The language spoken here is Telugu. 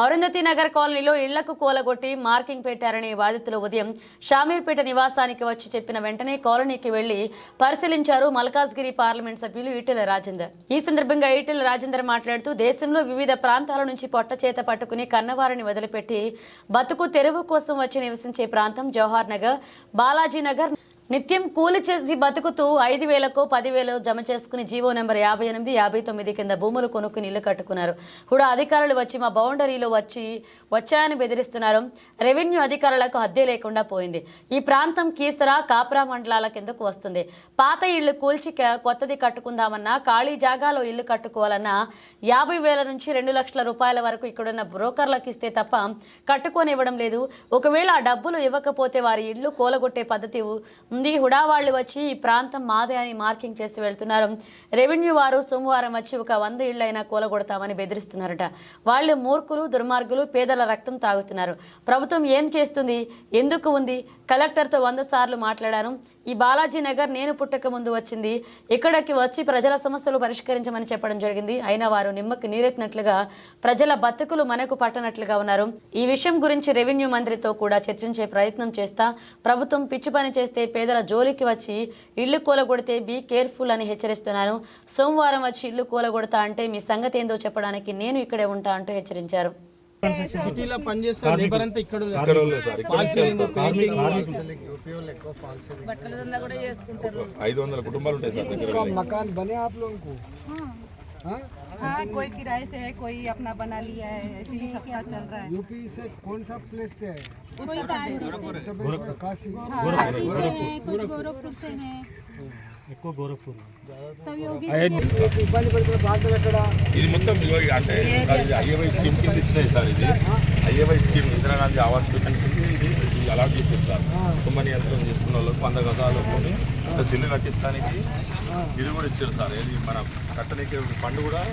అరుంధతి నగర్ కాలనీలో ఇళ్లకు కూలగొట్టి మార్కింగ్ పెట్టారని బాధితులు ఉదయం షామీర్పేట నివాసానికి వచ్చి చెప్పిన వెంటనే కాలనీకి వెళ్లి పరిశీలించారు మల్కాజ్గిరి పార్లమెంట్ సభ్యులు ఈటెల రాజేందర్. ఈ సందర్భంగా ఈటెల రాజేందర్ మాట్లాడుతూ దేశంలో వివిధ ప్రాంతాల నుంచి పొట్ట చేత పట్టుకుని కన్నవారిని వదిలిపెట్టి బతుకు తెరువు కోసం వచ్చి నివసించే ప్రాంతం జవహర్ నగర్, బాలాజీ నగర్. నిత్యం కూలి చేసి బతుకుతూ 5,000కో 10,000 జమ చేసుకుని జీవో నెంబర్ 58, 59 కింద భూములు కొనుక్కుని ఇల్లు కట్టుకున్నారు. హుడా అధికారులు వచ్చి మా బౌండరీలో వచ్చాయని బెదిరిస్తున్నారు. రెవెన్యూ అధికారులకు హద్దే లేకుండా పోయింది. ఈ ప్రాంతం కీసరా, కాప్రా మండలాల కిందకు వస్తుంది. పాత ఇళ్లు కూల్చి కొత్తది కట్టుకుందామన్నా, ఖాళీ జాగాలో ఇల్లు కట్టుకోవాలన్నా 50,000 నుంచి 2 లక్షల రూపాయల వరకు ఇక్కడున్న బ్రోకర్లకు ఇస్తే తప్ప కట్టుకోనివ్వడం లేదు. ఒకవేళ ఆ డబ్బులు ఇవ్వకపోతే వారి ఇల్లు కూలగొట్టే పద్ధతి ఉంది. హుడా వాళ్ళు వచ్చి ఈ ప్రాంతం మాదే అని మార్కింగ్ చేసి వెళ్తున్నారు. రెవెన్యూ వారు సోమవారం వచ్చి ఒక 100 ఇళ్లైనా కూలగొడతామని బెదిరిస్తున్నారట. వాళ్ళు మూర్ఖులు, దుర్మార్గులు, పేదల రక్తం తాగుతున్నారు. ప్రభుత్వం ఏం చేస్తుంది, ఎందుకు ఉంది? కలెక్టర్తో 100 సార్లు మాట్లాడాను. ఈ బాలాజీ నగర్ నేను పుట్టక ముందు వచ్చింది. ఇక్కడికి వచ్చి ప్రజల సమస్యలు పరిష్కరించమని చెప్పడం జరిగింది. అయినా వారు నిమ్మకి నీరెత్తినట్లుగా ప్రజల బతుకులు మనకు పట్టనట్లుగా ఉన్నారు. ఈ విషయం గురించి రెవెన్యూ మంత్రితో కూడా చర్చించే ప్రయత్నం చేస్తా. ప్రభుత్వం పిచ్చి పని చేస్తే పేదల జోలికి వచ్చి ఇల్లు కూలగొడితే బీ కేర్ఫుల్ అని హెచ్చరిస్తున్నాను. సోమవారం వచ్చి ఇల్లు కూలగొడతా అంటే మీ సంగతి ఏందో చెప్పడానికి నేను ఇక్కడే ఉంటా అంటూ హెచ్చరించారు. సిటీలో పనిచేసే లేబర్ అంతా ఇక్కడ బట్టల దందా కూడా చేసుకుంటారు. 500 కుటుంబాలు ఉంటాయి సార్ దగ్గర. मकान बने आप लोगों को? हाँ, कोई किराए से है, कोई अपना बना लिया है, ऐसे ही सबका चल रहा है। यूपी से कौन सा प्लेस से है? कोई काशी से, काशी। काशी से है, कुछ गोरखपुर से है, सब योगी ఇది మొత్తం అంటే ఐఏవై స్కీమ్ కింద ఇచ్చినాయి సార్. ఇది ఐఏవై స్కీమ్ ఇందిరాగాంధీ ఆవాస్ కింద ఇది అలాట్ చేసేది సార్. కుటుంబ నియంత్రణ చేసుకున్న వాళ్ళకి 100 గజాలకు ఇల్లు కట్టిస్తానికి ఇది కూడా ఇచ్చారు సార్. ఇది మన కట్టడానికి ఫండ్ కూడా